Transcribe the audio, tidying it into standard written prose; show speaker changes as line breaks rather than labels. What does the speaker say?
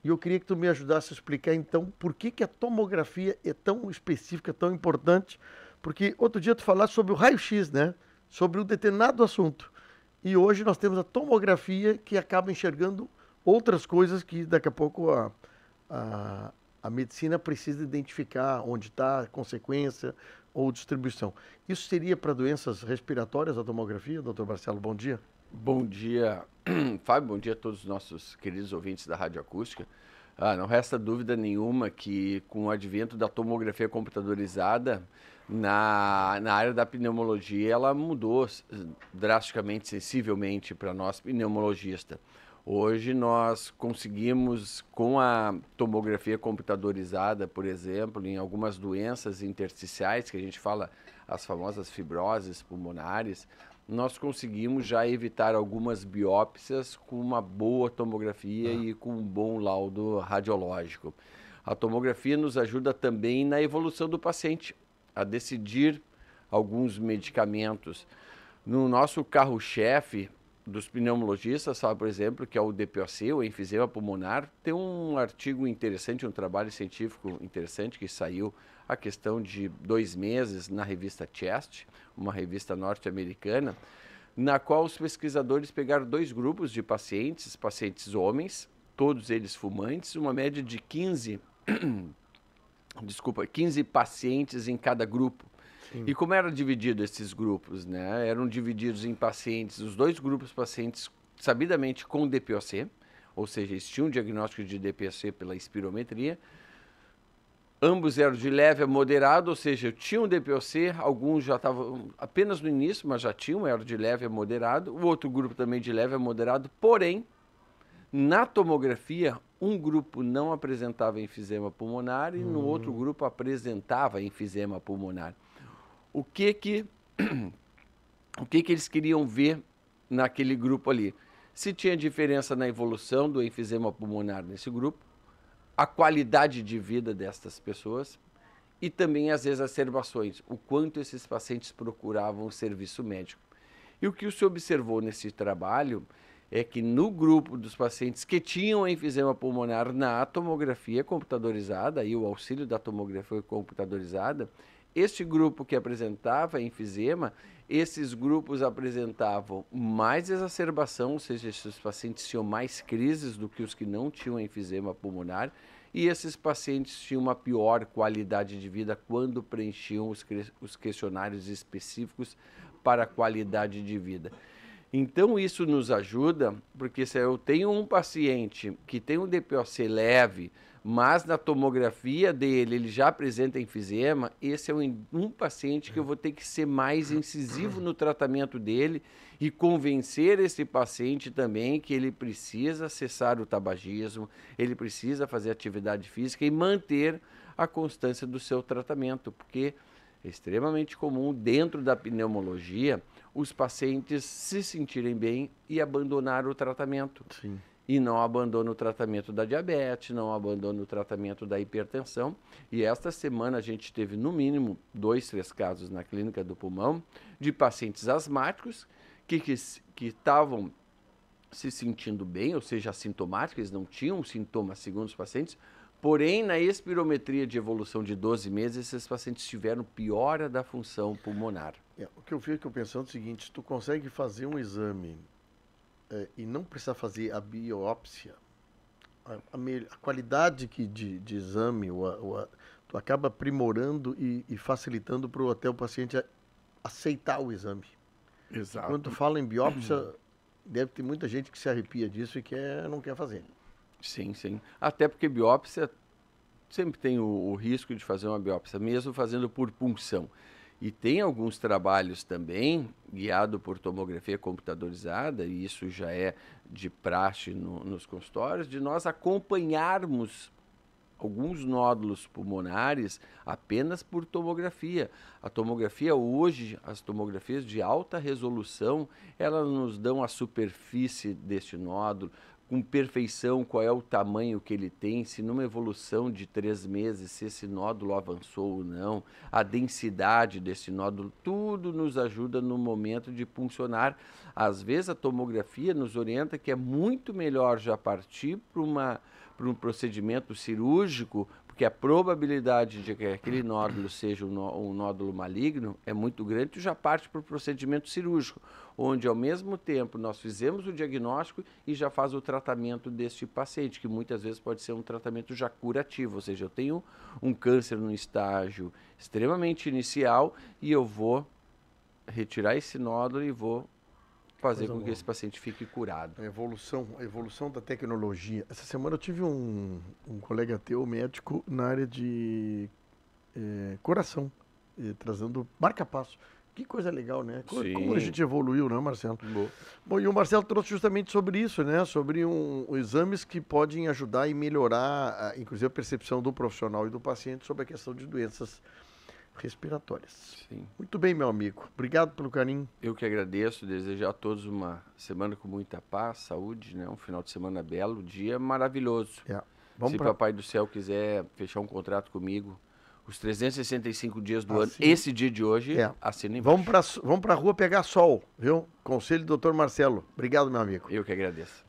E eu queria que tu me ajudasse a explicar, então, por que que a tomografia é tão específica, tão importante. Porque outro dia tu falaste sobre o raio-x, né? Sobre um determinado assunto. E hoje nós temos a tomografia que acaba enxergando outras coisas que daqui a pouco a, a medicina precisa identificar onde está a consequência ou distribuição. Isso seria para doenças respiratórias, a tomografia, doutor Marcelo? Bom dia.
Bom dia, Fábio, bom dia a todos os nossos queridos ouvintes da Rádio Acústica. Não resta dúvida nenhuma que com o advento da tomografia computadorizada na área da pneumologia, ela mudou drasticamente, sensivelmente para nós pneumologistas. Hoje nós conseguimos, com a tomografia computadorizada, por exemplo, em algumas doenças intersticiais, que a gente fala as famosas fibroses pulmonares, nós conseguimos já evitar algumas biópsias com uma boa tomografia e com um bom laudo radiológico. A tomografia nos ajuda também na evolução do paciente, a decidir alguns medicamentos. No nosso carro-chefe dos pneumologistas, sabe, por exemplo, que é o DPOC, o enfisema pulmonar, tem um artigo interessante, um trabalho científico interessante que saiu a questão de 2 meses na revista Chest, uma revista norte-americana, na qual os pesquisadores pegaram 2 grupos de pacientes, pacientes homens, todos eles fumantes, uma média de 15 pacientes em cada grupo. Sim. E como eram divididos esses grupos, né? Eram divididos em pacientes, os 2 grupos pacientes sabidamente com DPOC, ou seja, eles tinham um diagnóstico de DPOC pela espirometria. Ambos eram de leve a moderado, ou seja, tinham DPOC, alguns já estavam apenas no início, mas já tinham, eram de leve a moderado. O outro grupo também de leve a moderado, porém, na tomografia, um grupo não apresentava enfisema pulmonar e no outro grupo apresentava enfisema pulmonar. O que eles queriam ver naquele grupo ali? Se tinha diferença na evolução do enfisema pulmonar nesse grupo, a qualidade de vida destas pessoas e também as exacerbações, o quanto esses pacientes procuravam o serviço médico. E o que se observou nesse trabalho é que no grupo dos pacientes que tinham enfisema pulmonar na tomografia computadorizada, e o auxílio da tomografia computadorizada, este grupo que apresentava enfisema, esses grupos apresentavam mais exacerbação, ou seja, esses pacientes tinham mais crises do que os que não tinham enfisema pulmonar, e esses pacientes tinham uma pior qualidade de vida quando preenchiam os questionários específicos para a qualidade de vida. Então, isso nos ajuda, porque se eu tenho um paciente que tem um DPOC leve, mas na tomografia dele ele já apresenta enfisema, esse é um paciente que eu vou ter que ser mais incisivo no tratamento dele e convencer esse paciente também que ele precisa cessar o tabagismo, ele precisa fazer atividade física e manter a constância do seu tratamento, porque é extremamente comum dentro da pneumologia os pacientes se sentirem bem e abandonar o tratamento.
Sim.
E não abandona o tratamento da diabetes, não abandona o tratamento da hipertensão. E esta semana a gente teve no mínimo 2, 3 casos na clínica do pulmão de pacientes asmáticos que estavam se sentindo bem, ou seja, assintomáticos, eles não tinham sintomas segundo os pacientes, porém na espirometria de evolução de 12 meses, esses pacientes tiveram piora da função pulmonar.
O que eu fico pensando é o seguinte, tu consegue fazer um exame e não precisar fazer a biópsia, a qualidade de exame, tu acaba aprimorando e facilitando para até o paciente aceitar o exame.
Exato.
Quando tu fala em biópsia, deve ter muita gente que se arrepia disso e não quer fazer.
Sim, sim. Até porque biópsia sempre tem o risco de fazer uma biópsia, mesmo fazendo por punção. E tem alguns trabalhos também, guiado por tomografia computadorizada, e isso já é de praxe nos consultórios, de nós acompanharmos alguns nódulos pulmonares apenas por tomografia. A tomografia hoje, as tomografias de alta resolução, elas nos dão a superfície deste nódulo, com perfeição qual é o tamanho que ele tem, se numa evolução de 3 meses, se esse nódulo avançou ou não, a densidade desse nódulo, tudo nos ajuda no momento de puncionar Às vezes a tomografia nos orienta que é muito melhor já partir para um procedimento cirúrgico, porque a probabilidade de que aquele nódulo seja um nódulo maligno é muito grande, tu já parte para o procedimento cirúrgico, onde ao mesmo tempo nós fizemos o diagnóstico e já faz o tratamento deste paciente, que muitas vezes pode ser um tratamento já curativo, ou seja, eu tenho um câncer no estágio extremamente inicial e eu vou retirar esse nódulo e vou fazer com que esse paciente fique curado.
A evolução da tecnologia. Essa semana eu tive um colega teu, médico, na área de coração, trazendo marca-passo. Que coisa legal, né? Como a gente evoluiu, né, Marcelo? Bom, e o Marcelo trouxe justamente sobre isso, né? Sobre exames que podem ajudar e melhorar, inclusive, a percepção do profissional e do paciente sobre a questão de doenças respiratórias.
Sim.
Muito bem, meu amigo. Obrigado pelo carinho.
Eu que agradeço, desejo a todos uma semana com muita paz, saúde, né? Um final de semana belo, dia maravilhoso. Se Papai do Céu quiser fechar um contrato comigo, os 365 dias do ano, esse dia de hoje, assina embaixo.
Vamos para a rua pegar sol, viu? Conselho do Dr. Marcelo. Obrigado, meu amigo.
Eu que agradeço.